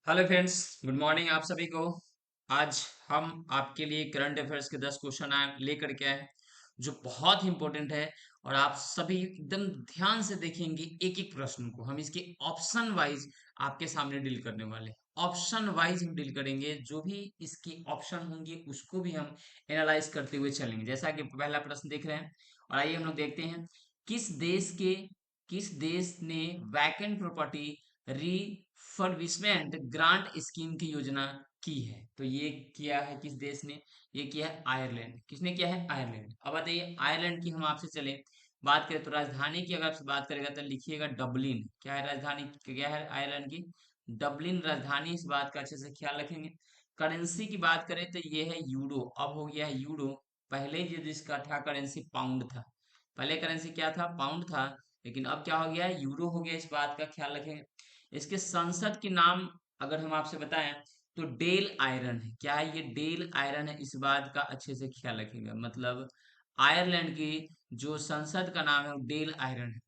Hello friends, good morning आप सभी को। आज हम आपके लिए करंट अफेयर्स के 10 क्वेश्चन आए लेकर के आए जो बहुत ही इंपॉर्टेंट है। और आप सभी एकदम ध्यान से देखेंगे एक एक प्रश्न को। हम इसके ऑप्शन वाइज आपके सामने डील करने वाले हैं। ऑप्शन वाइज हम डील करेंगे, जो भी इसके ऑप्शन होंगे उसको भी हम एनालाइज करते हुए चलेंगे। जैसा कि पहला प्रश्न देख रहे हैं, और आइए हम लोग देखते हैं। किस देश के किस देश ने vacant property refurbishment grant scheme की योजना की है? तो ये किया है किस देश ने? ये किया है आयरलैंड। किसने किया है? आयरलैंड। अब बताइए आयरलैंड की हम आपसे चले बात करें तो राजधानी की अगर आपसे बात करेगा तो लिखिएगा डबलिन। क्या है राजधानी? क्या है आयरलैंड की? डबलिन राजधानी। इस बात का अच्छे से ख्याल रखेंगे। करेंसी की बात करें तो ये है यूरो। अब हो गया है यूरो। पहले जो जिसका था करेंसी पाउंड था। पहले करेंसी क्या था? पाउंड था। लेकिन अब क्या हो गया है? यूरो हो गया। इस बात का ख्याल रखेंगे। इसके संसद के नाम अगर हम आपसे बताएं तो डेल आयरन है। क्या है ये? डेल आयरन है। इस बात का अच्छे से ख्याल रखेंगे। मतलब आयरलैंड की जो संसद का नाम है वो डेल आयरन है।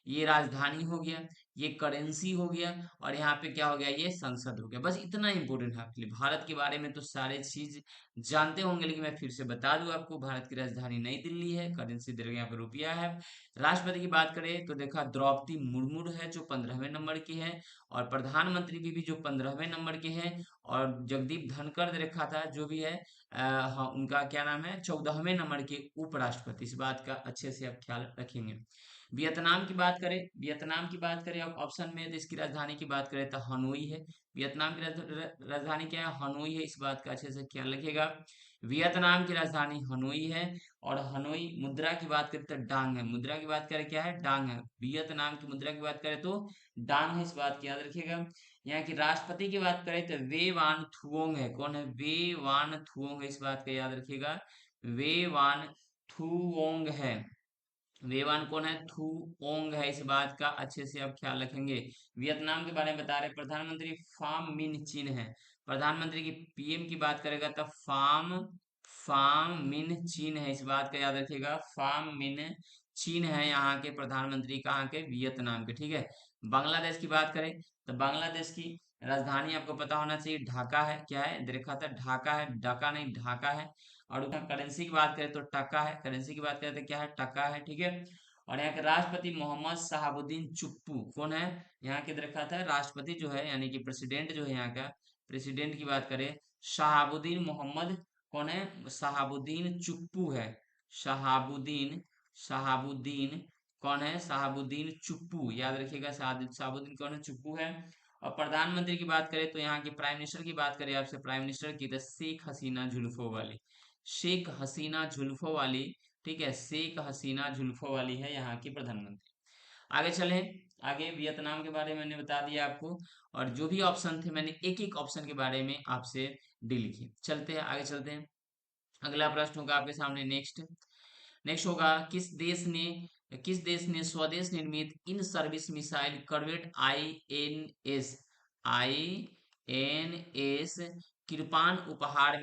ये राजधानी हो गया, ये करेंसी हो गया, और यहाँ पे क्या हो गया? ये संसद हो गया। बस इतना इंपॉर्टेंट है आपके लिए। भारत के बारे में तो सारे चीज जानते होंगे, लेकिन मैं फिर से बता दूं आपको। भारत की राजधानी नई दिल्ली है, करेंसी दिल्ली, यहाँ पे रुपया है। राष्ट्रपति की बात करें तो देखा द्रौपदी मुर्मू है जो 15वें नंबर की है, और प्रधानमंत्री भी जो 15वें नंबर के हैं। और जगदीप धनखड़ देखा था जो भी है, हाँ, उनका क्या नाम है? 14वें नंबर के उपराष्ट्रपति। इस बात का अच्छे से आप ख्याल रखेंगे। वियतनाम की बात करें ऑप्शन में, तो इसकी राजधानी की बात करें तो हनोई है। वियतनाम की राजधानी क्या है? हनोई है। इस बात का अच्छे से ख्याल रखिएगा। वियतनाम की राजधानी हनोई है। और हनोई मुद्रा की बात करें तो डांग है। मुद्रा की बात करें क्या है? डांग है। वियतनाम की मुद्रा की बात करें तो डांग है। इस बात की याद रखिएगा। यहाँ की राष्ट्रपति की बात करें तो वे वान थुओंग है। कौन है? वे वान थुओंग है। इस बात का याद रखिएगा। वे वान थुओंग है। वेवान कौन है? थू ओंग है। इस बात का अच्छे से आप ख्याल रखेंगे। वियतनाम के बारे में बता रहे, प्रधानमंत्री फाम मिन चिन है। प्रधानमंत्री की पीएम की बात करेगा तो फाम फाम मिन चीन है। इस बात का याद रखिएगा। फाम मिन चीन है यहाँ के प्रधानमंत्री। कहाँ के? वियतनाम के। ठीक है। बांग्लादेश की बात करें तो बांग्लादेश की राजधानी आपको पता होना चाहिए, ढाका है। क्या है? देखा था ढाका है, ढाका नहीं ढाका है। और उसका करेंसी की बात करें तो टका है। करेंसी की बात करें तो क्या है? टका है। ठीक है। और यहाँ के राष्ट्रपति मोहम्मद शहाबुद्दीन चुप्पू कौन है? यहाँ के रखा था राष्ट्रपति जो है, यानी कि प्रेसिडेंट जो है यहाँ का, प्रेसिडेंट की बात करें शहाबुद्दीन मोहम्मद कौन है? शहाबुद्दीन चुप्पू है। शहाबुद्दीन शहाबुद्दीन कौन है? शहाबुद्दीन चुप्पू। याद रखिएगा, शहाबुद्दीन कौन है? चुप्पू है। और प्रधानमंत्री की बात करें तो यहाँ की प्राइम मिनिस्टर की बात करें आपसे, प्राइम मिनिस्टर की तो शेख हसीना जुल्फों वाली। शेख हसीना जुल्फों वाली। ठीक है, शेख हसीना जुल्फों वाली है यहाँ की प्रधानमंत्री। आगे चले। आगे वियतनाम के बारे में मैंने बता दिया आपको। और जो भी ऑप्शन थे मैंने एक एक ऑप्शन के बारे में आपसे डील की। चलते हैं आगे, चलते हैं। अगला प्रश्न होगा आपके सामने। नेक्स्ट नेक्स्ट होगा, किस देश ने स्वदेश निर्मित in service missile corvette I N S Kirpan उपहार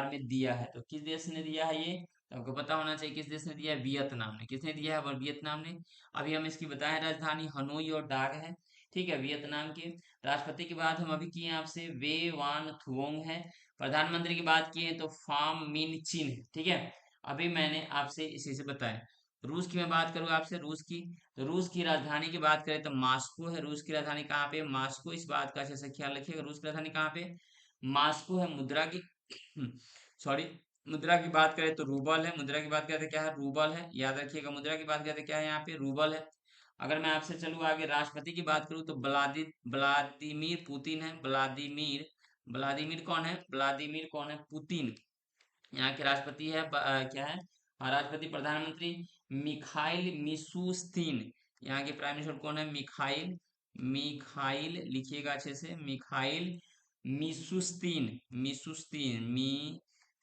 में दिया है? तो किस देश ने दिया है ये? तो आपको पता होना चाहिए किस देश ने दिया है। वियतनाम ने। किसने दिया है? और वियतनाम ने। अभी हम इसकी बताएं, राजधानी हनोई और डाग है। ठीक है। वियतनाम के राष्ट्रपति की बात हम अभी किए हैं आपसे, वे वान थुओंग है। प्रधानमंत्री की बात की है तो फाम मिन चिन है। ठीक है। अभी मैंने आपसे इसी से बताया। रूस की मैं बात करूँ आपसे, रूस की। तो रूस की राजधानी की बात करें तो मास्को है। रूस की राजधानी कहाँ पे? मास्को। इस बात का अच्छे से ख्याल रखिएगा। रूस की राजधानी कहाँ पे? मास्को है। मुद्रा की सॉरी, मुद्रा की बात करें तो रूबल है। मुद्रा की बात करें तो क्या है? रूबल है। याद रखिएगा, मुद्रा की बात करें तो क्या है? यहाँ पे रूबल है। अगर मैं आपसे चलूँ आगे, राष्ट्रपति की बात करूँ तो व्लादिमीर पुतिन है। व्लादिमीर व्लादिमीर कौन है? व्लादिमीर कौन है? पुतिन यहाँ के राष्ट्रपति है। क्या है? राष्ट्रपति प्रधानमंत्री मिखाइल मिशुस्तीन। यहाँ के प्राइम मिनिस्टर कौन है? मिखाइल मिखाइल लिखिएगा अच्छे से, मिखाइल मिशुस्तीन।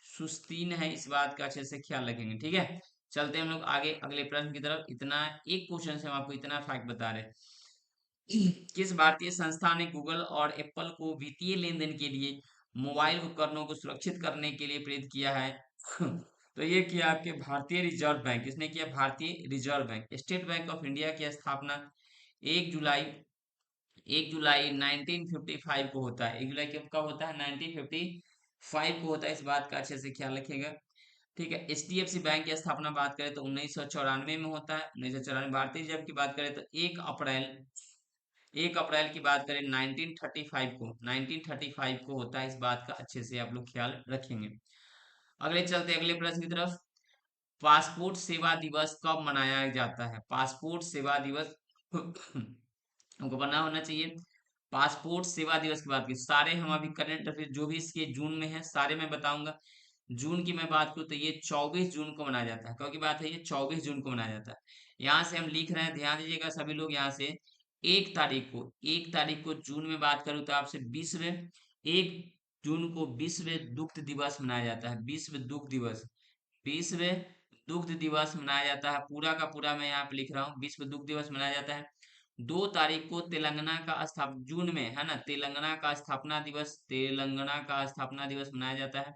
मिशुस्तीन है। इस बात का अच्छे से ख्याल रखेंगे। ठीक है। चलते हैं हम लोग आगे अगले प्रश्न की तरफ। इतना एक क्वेश्चन से हम आपको इतना फैक्ट बता रहे हैं। किस भारतीय संस्था ने गूगल और एप्पल को वित्तीय लेनदेन के लिए मोबाइल उपकरणों को सुरक्षित करने के लिए प्रेरित किया है? तो ये किया आपके भारतीय रिजर्व बैंक। किसने किया? भारतीय reserve bank. State bank of India की स्थापना 1 जुलाई 1 जुलाई 1955 को होता है। 1 जुलाई कब होता है? 1955 को होता है। इस बात का अच्छे से ख्याल रखिएगा। ठीक है। HDFC बैंक की स्थापना बात करें तो 1994 में होता है। 1994। भारतीय रिजर्व की बात करें तो 1 अप्रैल की बात करें 1935 को होता है। इस बात का अच्छे से आप लोग ख्याल रखेंगे। अगले चलते अगले प्रश्न की तरफ। पासपोर्ट सेवा दिवस कब मनाया जाता है? पासपोर्ट सेवा दिवस हमको पता होना चाहिए। पासपोर्ट सेवा दिवस की बात की सारे हम अभी करंट अफेयर जो भी इसके जून में है सारे मैं बताऊंगा। जून की मैं बात करूँ तो ये 24 जून को मनाया जाता है। क्योंकि बात है ये 24 जून को मनाया जाता है। यहाँ से हम लिख रहे हैं, ध्यान दीजिएगा सभी लोग। यहाँ से 1 तारीख को जून में बात करूँ तो आपसे 1 जून को विश्व दुग्ध दिवस मनाया जाता है। विश्व दुग्ध दिवस मनाया जाता है। पूरा का पूरा मैं यहाँ पे लिख रहा हूँ, विश्व दुग्ध दिवस मनाया जाता है। 2 तारीख को तेलंगाना का जून में है ना, तेलंगाना का स्थापना दिवस मनाया जाता है।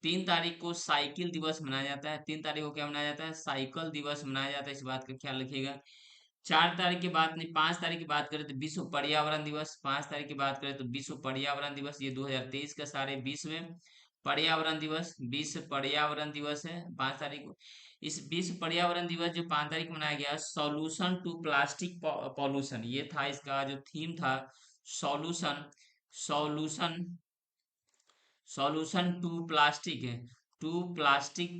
3 तारीख को साइकिल दिवस मनाया जाता है। 3 तारीख को क्या मनाया जाता है? साइकिल दिवस मनाया जाता है। इस बात का ख्याल रखिएगा। 4 तारीख की बात नहीं, 5 तारीख की बात करें तो विश्व पर्यावरण दिवस। 5 तारीख की बात करें तो विश्व पर्यावरण दिवस, ये 2023 का सारे विश्व पर्यावरण दिवस है 5 तारीख को। इस विश्व पर्यावरण दिवस जो 5 तारीख को मनाया गया, सॉल्यूशन टू प्लास्टिक पॉल्यूशन, ये था इसका जो थीम था। Solution solution solution to plastic है, टू प्लास्टिक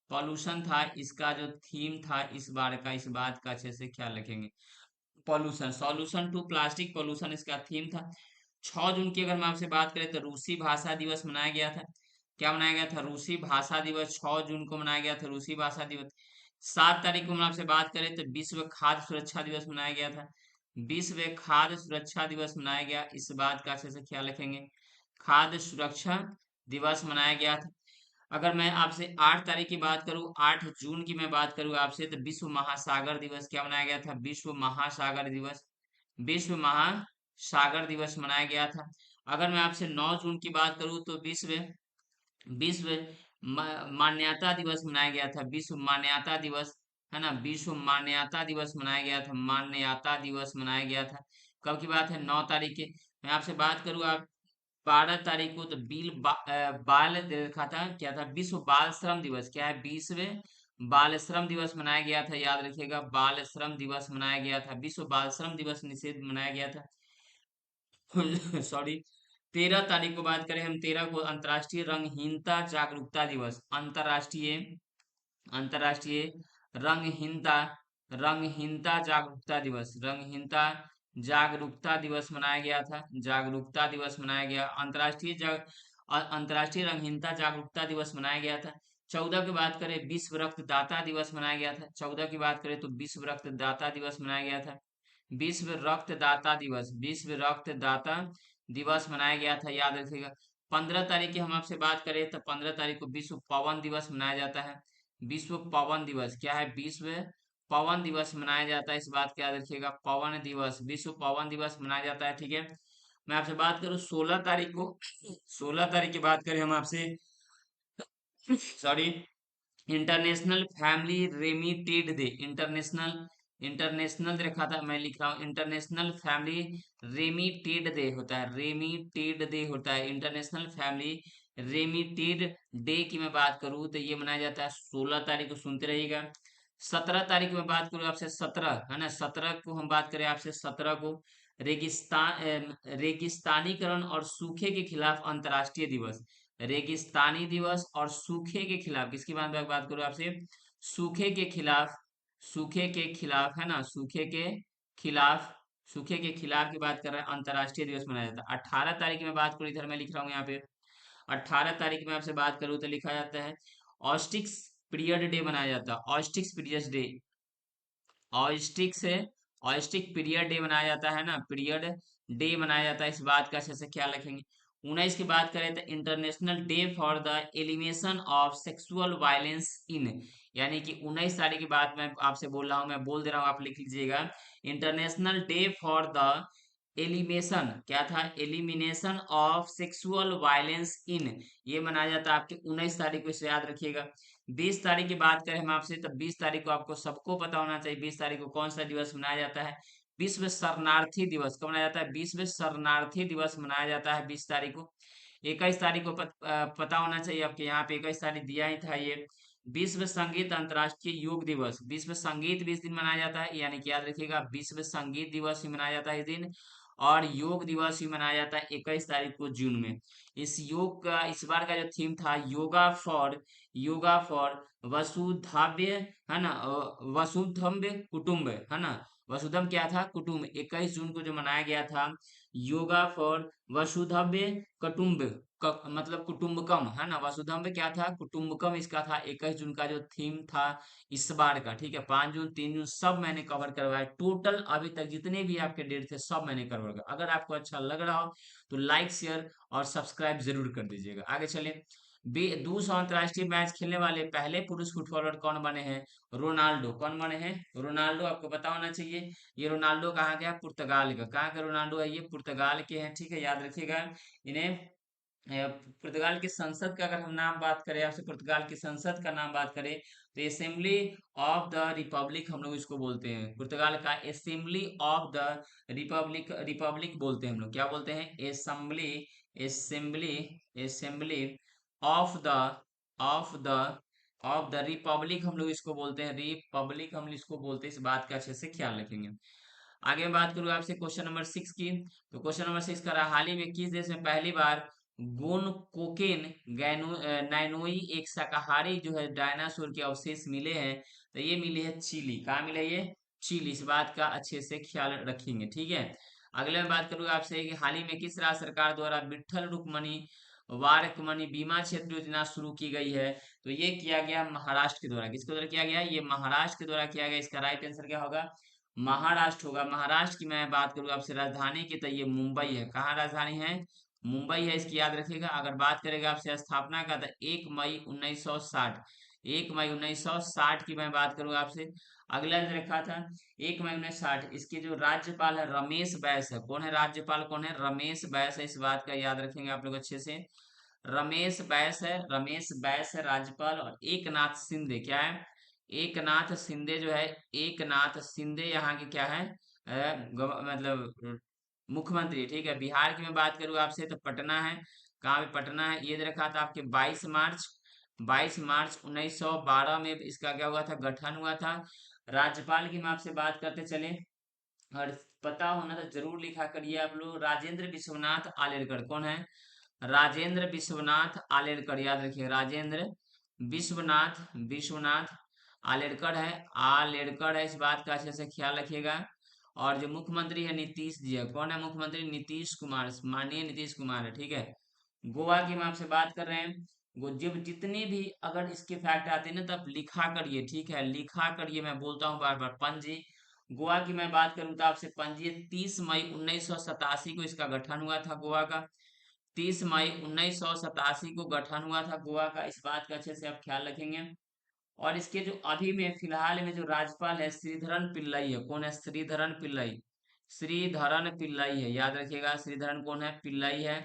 पॉल्यूशन था इसका जो थीम था इस बार का। इस बात का अच्छे से ख्याल रखेंगे। Pollution, solution to plastic pollution इसका थीम था। 6 जून की अगर मैं आपसे बात करें तो रूसी भाषा दिवस मनाया गया था। क्या मनाया गया था? रूसी भाषा दिवस। 6 जून को मनाया गया था रूसी भाषा दिवस। 7 तारीख को हम आपसे बात करें तो विश्व खाद्य सुरक्षा दिवस मनाया गया था। विश्व खाद्य सुरक्षा दिवस मनाया गया। इस बात का अच्छे से ख्याल रखेंगे। खाद्य सुरक्षा दिवस मनाया गया था। अगर मैं आपसे 8 तारीख की बात करूं, 8 जून की मैं बात करूं आपसे तो विश्व महासागर दिवस क्या मनाया गया था? विश्व महासागर दिवस मनाया गया था। अगर मैं आपसे 9 जून की बात करूं तो विश्व मान्यता दिवस मनाया गया था। विश्व मान्यता दिवस है ना, विश्व मान्यता दिवस मनाया गया था। मान्यता दिवस मनाया गया था। कब की बात है? 9 तारीख की। मैं आपसे बात करूँ आप 12 तारीख को तो बाल देखा था, क्या था? विश्व बाल श्रम दिवस। क्या है? विश्व बाल श्रम दिवस मनाया गया था। याद रखिएगा, बाल श्रम दिवस मनाया गया था। विश्व बाल श्रम दिवस निषेध मनाया गया था। सॉरी। 13 तारीख को बात करें हम, 13 को अंतर्राष्ट्रीय रंगहीनता जागरूकता दिवस। अंतर्राष्ट्रीय रंगहीनता रंगहीनता जागरूकता दिवस। रंगहीनता जागरूकता दिवस मनाया गया था। जागरूकता दिवस मनाया गया। अंतर्राष्ट्रीय रंगहीनता जागरूकता दिवस मनाया गया था। 14 की बात करें, विश्व रक्तदाता दिवस मनाया गया था। 14 की बात करें तो विश्व रक्तदाता दिवस मनाया गया था। विश्व रक्तदाता दिवस मनाया गया था। याद रखिएगा। 15 तारीख की हम आपसे बात करें तो 15 तारीख को विश्व पवन दिवस मनाया जाता है। विश्व पवन दिवस। क्या है? विश्व पवन दिवस मनाया जाता है। इस बात का याद रखिएगा। पवन दिवस, विश्व पवन दिवस मनाया जाता है। ठीक है। मैं आपसे बात करूं 16 तारीख को, 16 तारीख की बात करें हम आपसे, sorry, international family remitted day. International रखा था, मैं लिख रहा हूँ इंटरनेशनल फैमिली रेमिटेड डे होता है। रेमिटेड डे होता है, इंटरनेशनल फैमिली रेमिटेड डे की मैं बात करूँ तो ये मनाया जाता है 16 तारीख को। सुनते रहिएगा। 17 तारीख में बात करूँ आपसे, 17 है ना, 17 को हम बात करें आपसे, 17 को रेगिस्तानीकरण और सूखे के खिलाफ अंतर्राष्ट्रीय दिवस। रेगिस्तानी दिवस और सूखे के खिलाफ, किसकी बात करूं आपसे? सूखे के खिलाफ, है ना, खिलाफ सूखे के खिलाफ की बात कर रहे हैं। अंतर्राष्ट्रीय दिवस मनाया जाता है। 18 तारीख की मैं बात करूं, इधर मैं लिख रहा हूँ यहाँ पे। 18 तारीख में आपसे बात करूं तो लिखा जाता है ऑस्टिक्स पीरियड डे मनाया जाता है। ऑस्टिक्स पीरियड डे, ऑयस्टिक से ऑयस्टिक पीरियड डे मनाया जाता है ना, पीरियड डे मनाया जाता है। इस बात का अच्छे से ख्याल रखेंगे। 19 की बात करें तो international day for the elimination of sexual violence in, यानी कि 19 तारीख की बात मैं आपसे बोल रहा हूँ, मैं बोल दे रहा हूँ, आप लिख लीजिएगा। International day for the elimination, क्या था? Elimination of sexual violence in, ये मनाया जाता है आपके 19 तारीख को, इसे याद रखिएगा। 20 तारीख की बात करें हम आपसे तो 20 तारीख को आपको सबको पता होना चाहिए 20 तारीख को कौन सा दिवस मनाया जाता है। विश्व शरणार्थी दिवस कब मनाया जाता है? विश्व शरणार्थी दिवस मनाया जाता है 20 तारीख को। 21 तारीख को पता होना चाहिए आपके, यहाँ पे 21 तारीख दिया ही था ये। विश्व संगीत अंतर्राष्ट्रीय योग दिवस, विश्व संगीत भी इस दिन मनाया जाता है, यानी कि याद रखिएगा विश्व संगीत दिवस भी मनाया जाता है इस दिन। और योग दिवस भी मनाया जाता है 21 तारीख को जून में। इस योग का इस बार का जो थीम था योगा फॉर वसुधाव्य, है ना, वसुधम्ब कुटुंब, है ना। वसुधम क्या था? कुटुंब। 21 जून को जो मनाया गया था योगा फॉर वसुधव्य कुटुंब, मतलब कुटुंबकम, है ना। वसुधम्ब क्या था? कुटुंबकम इसका था 21 जून का जो थीम था इस बार का, ठीक है। 5 जून, 3 जून सब मैंने कवर करवाया टोटल, अभी तक जितने भी आपके डेट थे सब मैंने कवर किया। अगर आपको अच्छा लग रहा हो तो लाइक शेयर और सब्सक्राइब जरूर कर दीजिएगा। आगे चले। 200 अंतरराष्ट्रीय मैच खेलने वाले पहले पुरुष फुटबॉलर कौन बने हैं? रोनाल्डो। कौन बने हैं? रोनाल्डो। आपको पता होना चाहिए ये रोनाल्डो कहाँ का है? पुर्तगाल का। कहाँ का रोनाल्डो है? ये पुर्तगाल के हैं, ठीक है, याद रखिएगा इन्हें। पुर्तगाल की संसद का अगर हम नाम बात करें, आपसे पुर्तगाल की संसद का नाम बात करें तो असेंबली ऑफ द रिपब्लिक हम लोग इसको बोलते हैं। पुर्तगाल का assembly of the Republic, Republic बोलते हैं हम लोग। क्या बोलते हैं? Assembly, assembly, assembly of the, of the, of the Republic हम लोग इसको बोलते हैं। रिपब्लिक हम इसको बोलते हैं। इस बात का अच्छे से ख्याल रखेंगे। आगे मैं बात करूँ आपसे क्वेश्चन नंबर 6 की। तो क्वेश्चन नंबर 6 कर रहा, हाल ही में किस देश में पहली बार गोन कोकेन नैनोई एक शाकाहारी जो है डायनासोर के अवशेष मिले हैं? तो ये मिले हैं चिली। कहाँ मिले ये? चिली। इस बात का अच्छे से ख्याल रखेंगे, ठीक है। अगले में बात करूंगा आपसे कि हाल ही में किस राज्य सरकार द्वारा विट्ठल रुक्मणी वारकमणी बीमा क्षेत्र योजना शुरू की गई है? तो ये किया गया महाराष्ट्र के द्वारा। किसके द्वारा किया गया? ये महाराष्ट्र के द्वारा किया गया। इसका राइट आंसर क्या होगा? महाराष्ट्र होगा। महाराष्ट्र की मैं बात करूँ आपसे राजधानी की तो ये मुंबई है। कहाँ राजधानी है? मुंबई है, इसकी याद रखिएगा। अगर बात करेगा आपसे स्थापना का तो 1 मई 1960, 1 मई 1960 की मैं बात करूँ आपसे। अगला जो रखा था 1 मई 1960, इसके जो राज्यपाल है रमेश बैस है। कौन है राज्यपाल? कौन है? रमेश बैस है। इस बात का याद रखेंगे आप लोग अच्छे से। रमेश बैस है, रमेश बैस है राज्यपाल। और एक नाथ शिंदे क्या है? एक नाथ शिंदे जो है, एक नाथ शिंदे यहाँ के क्या है? मतलब मुख्यमंत्री, ठीक है। बिहार की मैं बात करूँ आपसे तो पटना है। कहाँ पे? पटना है। ये रखा था आपके 22 मार्च, 22 मार्च 1912 में इसका क्या हुआ था? गठन हुआ था। राज्यपाल की मैं आपसे बात करते चले, और पता होना तो जरूर लिखा करिए आप लोग। राजेंद्र विश्वनाथ आलेरकर। कौन है? राजेंद्र विश्वनाथ आलेरकर, याद रखिए राजेंद्र विश्वनाथ, विश्वनाथ आलेरकर है, आलेरकर है। इस बात का अच्छे से ख्याल रखिएगा। और जो मुख्यमंत्री है नीतीश जी है। कौन है मुख्यमंत्री? नीतीश कुमार, माननीय नीतीश कुमार है, ठीक है। गोवा की हम आपसे बात कर रहे हैं। जब जितने भी अगर इसके फैक्ट आते हैं ना तब लिखा करिए, ठीक है, लिखा करिए। मैं बोलता हूँ बार बार। पणजी, गोवा की मैं बात करूँ तो आपसे पणजी 30 मई 1987 को इसका गठन हुआ था गोवा का। 30 मई 1987 को गठन हुआ था गोवा का। इस बात का अच्छे से आप ख्याल रखेंगे। और इसके जो अभी में फिलहाल में जो राज्यपाल है श्रीधरन पिल्लई है। कौन है? श्रीधरन पिल्लई, श्रीधरन पिल्लई है, याद रखिएगा। श्रीधरन कौन है? पिल्लई है,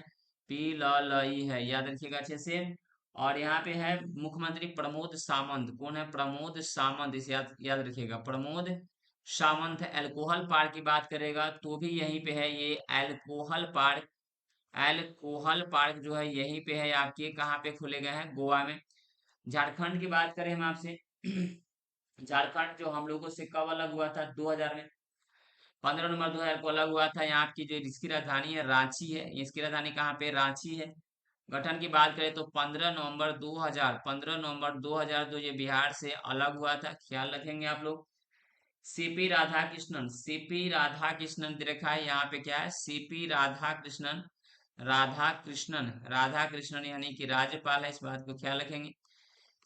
पिल्लई है, याद रखिएगा अच्छे से। और यहाँ पे है मुख्यमंत्री प्रमोद सावंत। कौन है? प्रमोद सावंत। इसे याद याद रखिएगा, प्रमोद सावंत है। अल्कोहल पार्क की बात करेगा तो भी यहीं पे है ये अल्कोहल पार्क। अल्कोहल पार्क जो है यहीं पे है आपके। कहाँ पे खोले गए हैं? गोवा में। झारखंड की बात करें हम आपसे झारखंड जो हम लोगों से कब अलग हुआ था? 2000 में, 15 नवंबर 2000 को अलग हुआ था। यहाँ की जो इसकी राजधानी है रांची है। इसकी राजधानी कहाँ पे? रांची है। गठन की बात करें तो 15 नवंबर 2000, 15 नवंबर 2000 जो ये बिहार से अलग हुआ था, ख्याल रखेंगे आप लोग। सीपी राधाकृष्णन, सीपी राधाकृष्णन दे रखा है यहाँ पे। क्या है? सीपी राधाकृष्णन, राधाकृष्णन, राधाकृष्णन यानी कि राज्यपाल है। इस बात को ख्याल रखेंगे।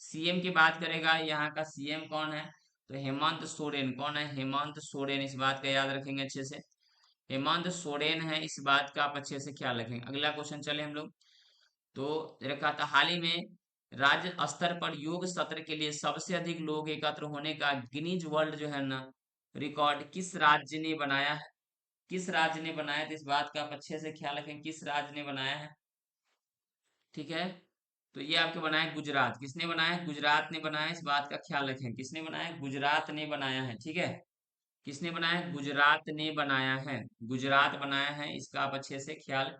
सीएम की बात करेगा, यहाँ का सीएम कौन है? तो हेमंत सोरेन। कौन है? हेमंत सोरेन। इस बात का याद रखेंगे अच्छे से। हेमंत सोरेन है, इस बात का आप अच्छे से ख्याल रखेंगे। अगला क्वेश्चन चले हम लोग। तो रखा था हाल ही में राज्य स्तर पर योग सत्र के लिए सबसे अधिक लोग एकत्र होने का गिनीज वर्ल्ड जो है ना रिकॉर्ड किस राज्य ने बनाया है? किस राज्य ने बनाया? तो इस बात का आप अच्छे से ख्याल रखें, किस राज्य ने बनाया है, ठीक है। तो ये आपके बनाया गुजरात। किसने बनाया है? गुजरात ने बनाया। इस बात का ख्याल रखें, किसने बनाया है? गुजरात ने बनाया है, ठीक है। किसने बनाया है? गुजरात ने बनाया है, गुजरात बनाया है, इसका आप अच्छे से ख्याल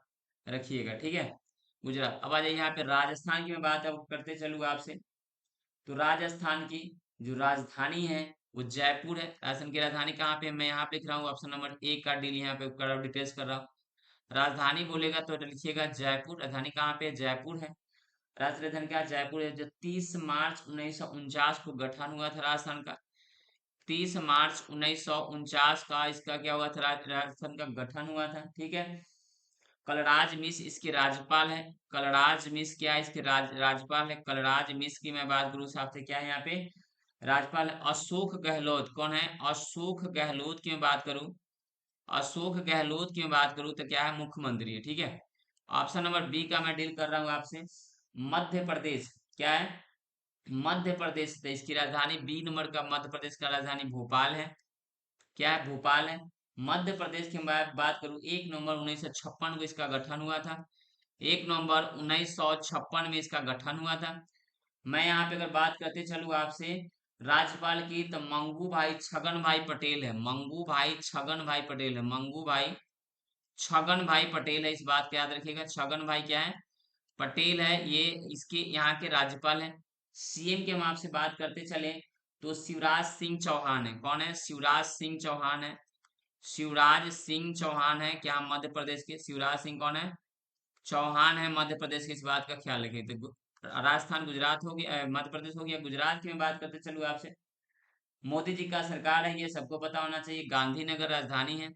रखिएगा, ठीक है। गुजरात। अब आ जाइए यहाँ पे राजस्थान की मैं बात अब करते चलूंगा आपसे। तो राजस्थान की जो राजधानी है वो जयपुर है। राजस्थान की राजधानी कहाँ पे है? मैं यहाँ पे लिख रहा हूँ ऑप्शन नंबर ए का डील यहाँ पे कर डिटेल्स कर रहा हूँ। राजधानी बोलेगा तो लिखिएगा जयपुर। राजधानी कहाँ पे है? जयपुर है। राजधानी क्या? जयपुर है। जो 30 मार्च 1949 को गठन हुआ था राजस्थान का, 30 मार्च 1949 का इसका क्या हुआ था? राजस्थान का गठन हुआ था, ठीक है। कलराज मिश्र इसके राज्यपाल है। कलराज मिश्र क्या है? इसके राज्यपाल है। कलराज मिश्र की मैं बात करूँ साहब से, क्या है यहाँ पे? राज्यपाल है। अशोक गहलोत कौन है? अशोक गहलोत की मैं बात करूं, अशोक गहलोत की मैं बात करूं तो क्या है? मुख्यमंत्री है, ठीक है। ऑप्शन नंबर बी का मैं डील कर रहा हूं आपसे। मध्य प्रदेश क्या है? मध्य प्रदेश। तो इसकी राजधानी बी नंबर का, मध्य प्रदेश का राजधानी भोपाल है। क्या है? भोपाल है। मध्य प्रदेश की मैं बात करूं, 1 नवंबर 1956 को इसका गठन हुआ था। 1 नवंबर 1956 में इसका गठन हुआ था। मैं यहाँ पे अगर बात करते चलूँ आपसे राज्यपाल की, तो मंगू भाई छगन भाई पटेल है। मंगू भाई छगन भाई पटेल है। मंगू भाई छगन भाई पटेल है, इस बात को याद रखिएगा। छगन भाई क्या है? पटेल है, ये इसके यहाँ के राज्यपाल है। सीएम की हम आपसे बात करते चले तो शिवराज सिंह चौहान है। कौन है? शिवराज सिंह चौहान है। शिवराज सिंह चौहान है क्या मध्य प्रदेश के? शिवराज सिंह कौन है? चौहान है मध्य प्रदेश की, इस बात का ख्याल रखिए। तो राजस्थान गुजरात हो गया, मध्य प्रदेश हो गया। गुजरात की मैं बात करते चलूँ आपसे। मोदी जी का सरकार है, ये सबको पता होना चाहिए। गांधीनगर राजधानी है।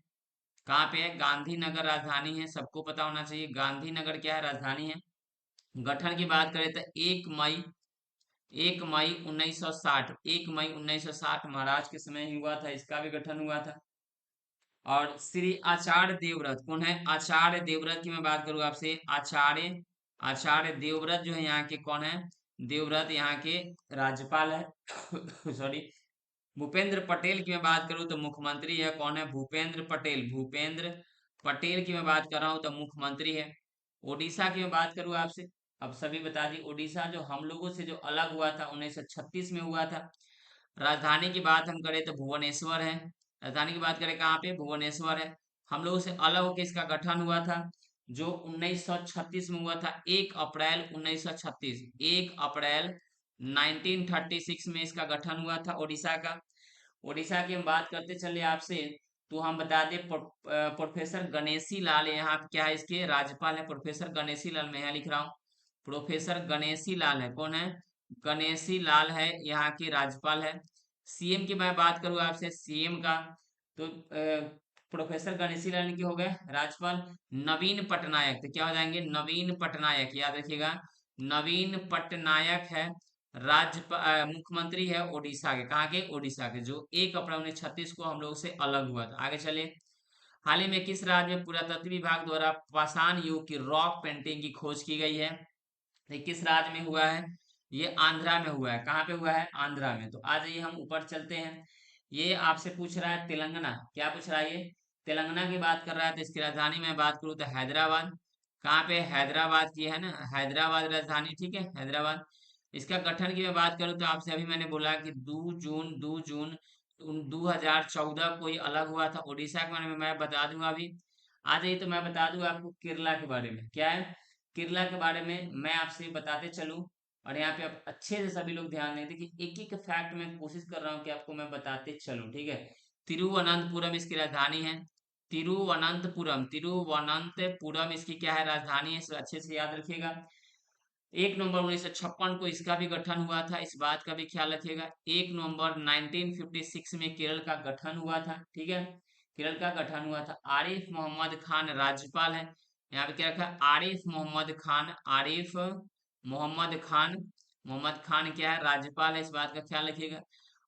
कहाँ पे है? गांधीनगर राजधानी है, सबको पता होना चाहिए। गांधीनगर क्या है? राजधानी है। गठन की बात करें तो 1 मई 1960, 1 मई 1960 महाराज के समय ही हुआ था, इसका भी गठन हुआ था। और श्री आचार्य देवव्रत कौन है? आचार्य देवव्रत की मैं बात करूँ आपसे। आचार्य आचार्य देवव्रत जो है यहाँ के कौन है? देवव्रत यहाँ के राज्यपाल है। सॉरी। भूपेंद्र पटेल की मैं बात करूँ तो मुख्यमंत्री है। कौन है? भूपेंद्र पटेल। भूपेंद्र पटेल की मैं बात कर रहा हूँ तो मुख्यमंत्री है। ओडिशा की मैं बात करूँ आपसे, अब सभी बता दी। ओडिशा जो हम लोगों से जो अलग हुआ था 1936 में हुआ था। राजधानी की बात हम करें तो भुवनेश्वर है। राजधानी की बात करें कहाँ पे? भुवनेश्वर है। हम लोगों से अलग होकर इसका गठन हुआ था जो 1936 में हुआ था। 1 अप्रैल 1936, 1 अप्रैल 1936 में इसका गठन हुआ था ओडिशा का। ओडिशा की हम बात करते चले आपसे, तो हम बता दें प्रोफेसर गणेशी लाल यहाँ पे क्या है? इसके राज्यपाल है प्रोफेसर गणेशी लाल। मैं यहाँ लिख रहा हूँ प्रोफेसर गणेशी लाल है। कौन है? गणेशी लाल है, यहाँ के राज्यपाल है। सीएम की मैं बात करूँ आपसे, सीएम का, तो प्रोफेसर गणेशी लाल की हो गए राज्यपाल। नवीन पटनायक, तो क्या हो जाएंगे? नवीन पटनायक, याद रखिएगा। नवीन पटनायक है मुख्यमंत्री है ओडिशा के। कहाँ के? ओडिशा के, जो 1 अप्रैल 1936 को हम लोग से अलग हुआ था। आगे चले। हाल ही में किस राज्य में पुरातत्व विभाग द्वारा पाषाण युग की रॉक पेंटिंग की खोज की गई है? ये किस राज्य में हुआ है? ये आंध्रा में हुआ है। कहाँ पे हुआ है? आंध्रा में। तो आ जाइए हम ऊपर चलते हैं। ये आपसे पूछ रहा है तेलंगाना। क्या पूछ रहा है ये? तेलंगाना की बात कर रहा है। तो इसकी राजधानी में बात करूँ तो हैदराबाद। कहाँ पे? हैदराबाद की है ना, हैदराबाद राजधानी, ठीक है, हैदराबाद। इसका गठन की मैं बात करूँ तो आपसे अभी मैंने बोला कि 2 जून 2014 को ये अलग हुआ था। उड़ीसा के बारे में मैं बता दूंगा अभी। आ जाइए तो मैं बता दूंगा आपको केरला के बारे में। क्या है? केरला के बारे में मैं आपसे बताते चलूं, और यहाँ पे आप अच्छे से सभी लोग ध्यान दें। देखिए एक एक फैक्ट मैं कोशिश कर रहा हूँ कि आपको मैं बताते चलूं, ठीक है। तिरुवनंतपुरम इसकी राजधानी है। तिरुवनंतपुरम, तिरुवनंतपुरम इसकी क्या है? राजधानी है। इसे अच्छे से याद रखिएगा। 1 नवंबर 1956 को इसका भी गठन हुआ था, इस बात का भी ख्याल रखिएगा। 1 नवंबर 1956 में केरल का गठन हुआ था, ठीक है। केरल का गठन हुआ था। आरिफ मोहम्मद खान राज्यपाल है। यहाँ पे क्या रखा है? आरिफ मोहम्मद खान। आरिफ मोहम्मद खान। मोहम्मद खान क्या है? राज्यपाल है, इस बात का ख्याल रखिएगा।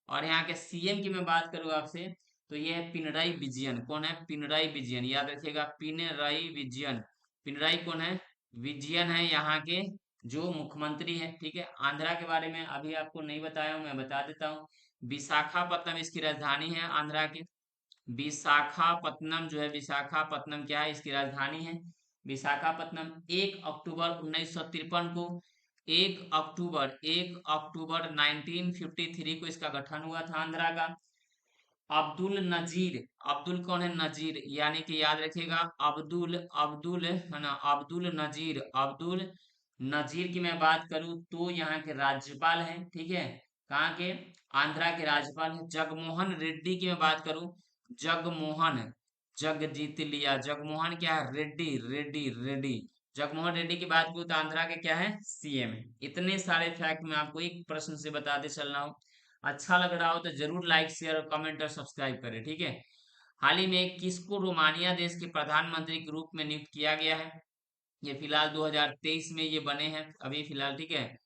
और यहाँ के सीएम की मैं बात करूँ आपसे, तो ये है पिनराई विजयन। कौन है? पिनराई विजयन, याद रखिएगा, पिनराई विजयन। पिनराई कौन है? विजयन है यहाँ के जो मुख्यमंत्री है, ठीक है। आंध्रा के बारे में अभी आपको नहीं बताया हूँ, मैं बता देता हूँ। विशाखापत्तनम इसकी राजधानी है आंध्रा की। विशाखापत्तनम जो है, विशाखापत्तनम क्या है? इसकी राजधानी है विशाखापत्तनम। 1 अक्टूबर 1953 को, 1 अक्टूबर 1953 को इसका गठन हुआ था आंध्रा का। अब्दुल नजीर। अब्दुल कौन है? नजीर, यानी कि याद रखिएगा अब्दुल, अब्दुल है ना, अब्दुल नजीर। अब्दुल नजीर की मैं बात करूं तो यहाँ के राज्यपाल हैं, ठीक है। कहाँ के? आंध्रा के राज्यपाल हैं। जगमोहन रेड्डी की मैं बात करूं, जगमोहन, जग जीत लिया, जगमोहन क्या है? रेड्डी, रेड्डी, रेड्डी। जगमोहन रेड्डी की बात करूं तो आंध्रा के क्या है? सीएम है। इतने सारे फैक्ट मैं आपको एक प्रश्न से बताते चल रहा हूँ। अच्छा लग रहा हो तो जरूर लाइक शेयर और कमेंट और सब्सक्राइब करें, ठीक है। हाल ही में किसको रोमानिया देश के प्रधानमंत्री के रूप में नियुक्त किया गया है? ये फिलहाल 2023 में ये बने हैं अभी फिलहाल, ठीक है।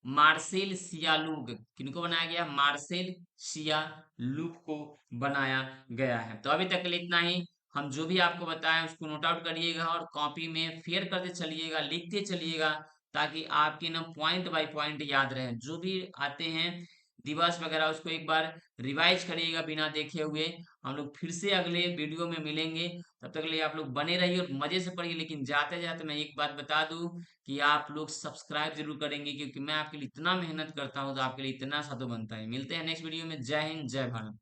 मार्सेल सियालुग, किनको बनाया गया? मार्सेल सियालुग को बनाया गया है। तो अभी तक के लिए इतना ही। हम जो भी आपको बताएं उसको नोट आउट करिएगा और कॉपी में फेयर करते चलिएगा, लिखते चलिएगा, ताकि आपके ना पॉइंट बाय पॉइंट याद रहे। जो भी आते हैं दिवस वगैरह उसको एक बार रिवाइज करिएगा बिना देखे हुए। हम लोग फिर से अगले वीडियो में मिलेंगे। तब तक के लिए आप लोग बने रहिए और मजे से पढ़िए। लेकिन जाते जाते मैं एक बात बता दूं कि आप लोग सब्सक्राइब जरूर करेंगे, क्योंकि मैं आपके लिए इतना मेहनत करता हूँ तो आपके लिए इतना सा तो बनता है। मिलते हैं नेक्स्ट वीडियो में। जय हिंद, जय भारत।